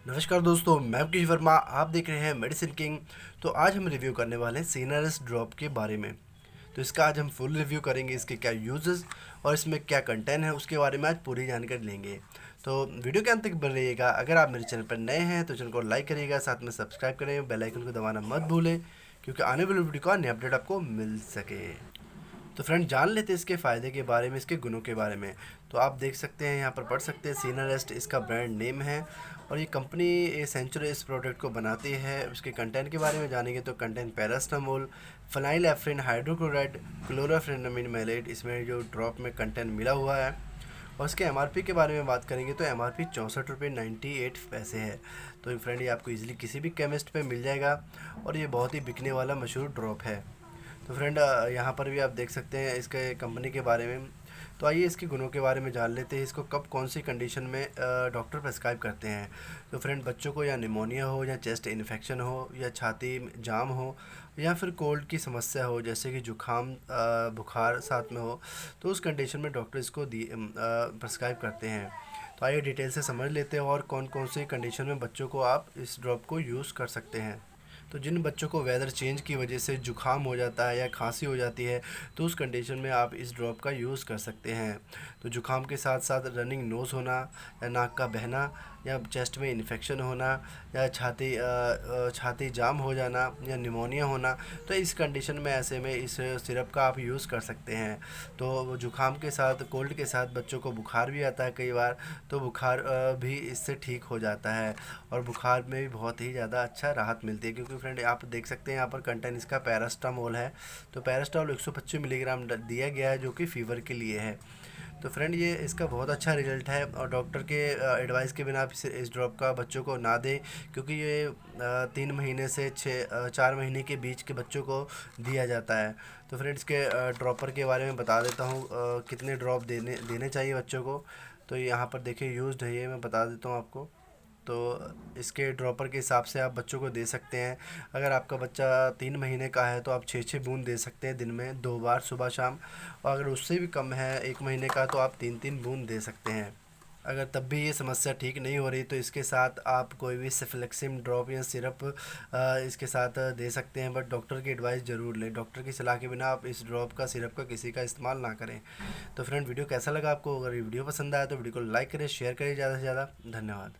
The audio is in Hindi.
नमस्कार दोस्तों, मैं मुकेश वर्मा। आप देख रहे हैं मेडिसिन किंग। तो आज हम रिव्यू करने वाले हैं सीनारेस्ट ड्रॉप के बारे में। तो इसका आज हम फुल रिव्यू करेंगे, इसके क्या यूजेस और इसमें क्या कंटेंट है उसके बारे में आज पूरी जानकारी लेंगे। तो वीडियो के अंत तक बने रहिएगा। अगर आप मेरे चैनल पर नए हैं तो चैनल को लाइक करिएगा, साथ में सब्सक्राइब करें, बेल आइकन को दबाना मत भूलें क्योंकि आने वाली वीडियो का नया अपडेट आपको मिल सके। तो फ्रेंड, जान लेते हैं इसके फ़ायदे के बारे में, इसके गुणों के बारे में। तो आप देख सकते हैं, यहाँ पर पढ़ सकते हैं, सीनारेस्ट इसका ब्रांड नेम है और ये कंपनी सेंचुरी इस प्रोडक्ट को बनाती है। उसके कंटेंट के बारे में जानेंगे तो कंटेंट पैरास्टामोल, फेनाइलएफ्रिन हाइड्रोक्लोराइड, क्लोराफेनामिन मैलेट, इसमें जो ड्रॉप में कंटेंट मिला हुआ है। और इसके एमआरपी के बारे में बात करेंगे तो एमआरपी 64 रुपये 98 पैसे है। तो फ्रेंड, ये आपको इजीली किसी भी केमिस्ट पे मिल जाएगा और ये बहुत ही बिकने वाला मशहूर ड्रॉप है। तो फ्रेंड, यहाँ पर भी आप देख सकते हैं इसके कंपनी के बारे में। तो आइए इसके गुणों के बारे में जान लेते हैं। इसको कब कौन सी कंडीशन में डॉक्टर प्रेस्क्राइब करते हैं। तो फ्रेंड, बच्चों को या निमोनिया हो या चेस्ट इन्फेक्शन हो या छाती में जाम हो या फिर कोल्ड की समस्या हो, जैसे कि जुखाम बुखार साथ में हो, तो उस कंडीशन में डॉक्टर इसको प्रेस्क्राइब करते हैं। तो आइए डिटेल से समझ लेते हैं और कौन कौन सी कंडीशन में बच्चों को आप इस ड्रॉप को यूज़ कर सकते हैं। तो जिन बच्चों को वेदर चेंज की वजह से जुखाम हो जाता है या खांसी हो जाती है, तो उस कंडीशन में आप इस ड्रॉप का यूज़ कर सकते हैं। तो जुखाम के साथ साथ रनिंग नोज़ होना या नाक का बहना या चेस्ट में इन्फेक्शन होना या छाती जाम हो जाना या निमोनिया होना, तो इस कंडीशन में ऐसे में इस सिरप का आप यूज़ कर सकते हैं। तो जुखाम के साथ कोल्ड के साथ बच्चों को बुखार भी आता है कई बार, तो बुखार भी इससे ठीक हो जाता है और बुखार में भी बहुत ही ज़्यादा अच्छा राहत मिलती है। क्योंकि फ्रेंड, आप देख सकते हैं यहाँ पर कंटेंट इसका पैरास्टामोल है। तो पैरास्टामोल 125 मिलीग्राम दिया गया है जो कि फ़ीवर के लिए है। तो फ्रेंड, ये इसका बहुत अच्छा रिजल्ट है और डॉक्टर के एडवाइस के बिना आप इस ड्रॉप का बच्चों को ना दें, क्योंकि ये 3 महीने से 4 महीने के बीच के बच्चों को दिया जाता है। तो फ्रेंड्स, के ड्रॉपर के बारे में बता देता हूँ, कितने ड्रॉप देने देने चाहिए बच्चों को। तो यहाँ पर देखिए यूज्ड है, ये मैं बता देता हूँ आपको। तो इसके ड्रॉपर के हिसाब से आप बच्चों को दे सकते हैं। अगर आपका बच्चा 3 महीने का है तो आप 6-6 बूंद दे सकते हैं दिन में 2 बार, सुबह शाम। और अगर उससे भी कम है 1 महीने का, तो आप 3-3 बूंद दे सकते हैं। अगर तब भी ये समस्या ठीक नहीं हो रही तो इसके साथ आप कोई भी सेफ्लेक्सिम ड्रॉप या सिरप इसके साथ दे सकते हैं, बट डॉक्टर की एडवाइस ज़रूर लें। डॉक्टर की सलाह के बिना आप इस ड्रॉप का सिरप का किसी का इस्तेमाल ना करें। तो फ्रेंड, वीडियो कैसा लगा आपको? अगर ये वीडियो पसंद आया तो वीडियो को लाइक करें, शेयर करें ज़्यादा से ज़्यादा। धन्यवाद।